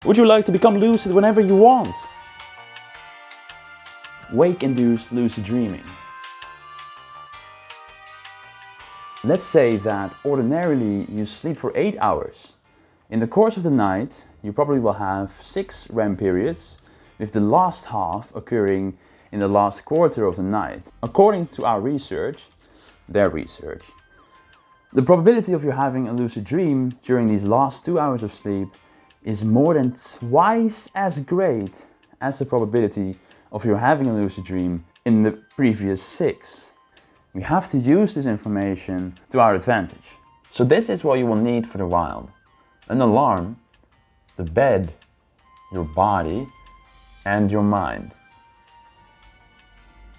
Would you like to become lucid whenever you want? Wake Induced Lucid Dreaming. Let's say that ordinarily you sleep for 8 hours. In the course of the night, you probably will have 6 REM periods, with the last half occurring in the last quarter of the night. According to our research, their research, the probability of you having a lucid dream during these last 2 hours of sleep is more than twice as great as the probability of you having a lucid dream in the previous 6. We have to use this information to our advantage. So this is what you will need for the wild. An alarm, the bed, your body, and your mind.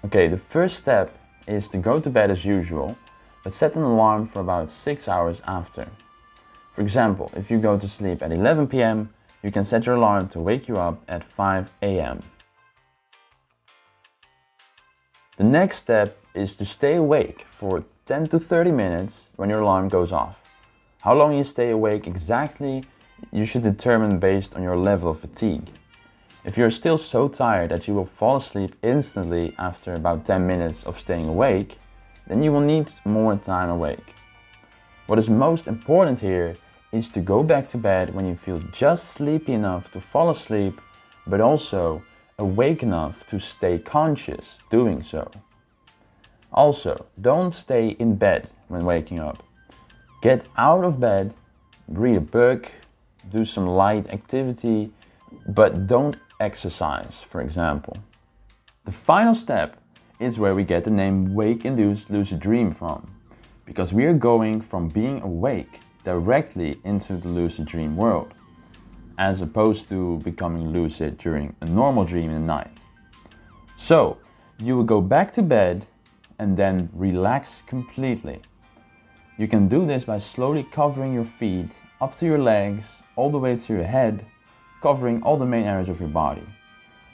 Okay, the first step is to go to bed as usual, but set an alarm for about 6 hours after. For example, if you go to sleep at 11 p.m, you can set your alarm to wake you up at 5 a.m. The next step is to stay awake for 10 to 30 minutes when your alarm goes off. How long you stay awake exactly, you should determine based on your level of fatigue. If you're still so tired that you will fall asleep instantly after about 10 minutes of staying awake, then you will need more time awake. What is most important here is to go back to bed when you feel just sleepy enough to fall asleep, but also awake enough to stay conscious doing so. Also, don't stay in bed when waking up. Get out of bed, read a book, do some light activity, but don't exercise, for example. The final step is where we get the name Wake Induced Lucid Dream from, because we are going from being awake directly into the lucid dream world, as opposed to becoming lucid during a normal dream in the night. So, you will go back to bed and then relax completely. You can do this by slowly covering your feet up to your legs, all the way to your head, covering all the main areas of your body.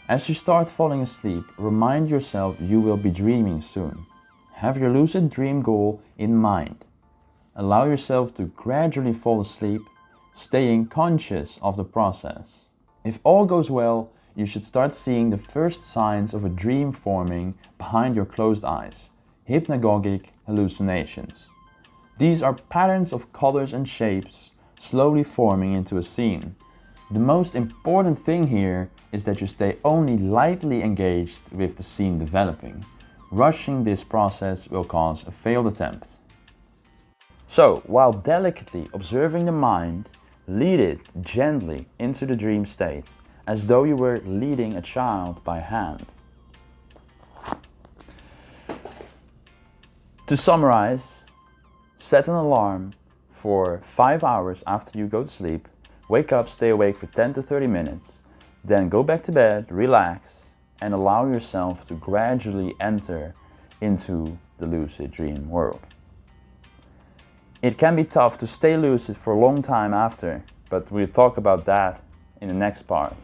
As you start falling asleep, remind yourself you will be dreaming soon. Have your lucid dream goal in mind. Allow yourself to gradually fall asleep, staying conscious of the process. If all goes well, you should start seeing the first signs of a dream forming behind your closed eyes, hypnagogic hallucinations. These are patterns of colors and shapes slowly forming into a scene. The most important thing here is that you stay only lightly engaged with the scene developing. Rushing this process will cause a failed attempt. So, while delicately observing the mind, lead it gently into the dream state, as though you were leading a child by hand. To summarize, set an alarm for 5 hours after you go to sleep, wake up, stay awake for 10 to 30 minutes, then go back to bed, relax, and allow yourself to gradually enter into the lucid dream world. It can be tough to stay lucid for a long time after, but we'll talk about that in the next part.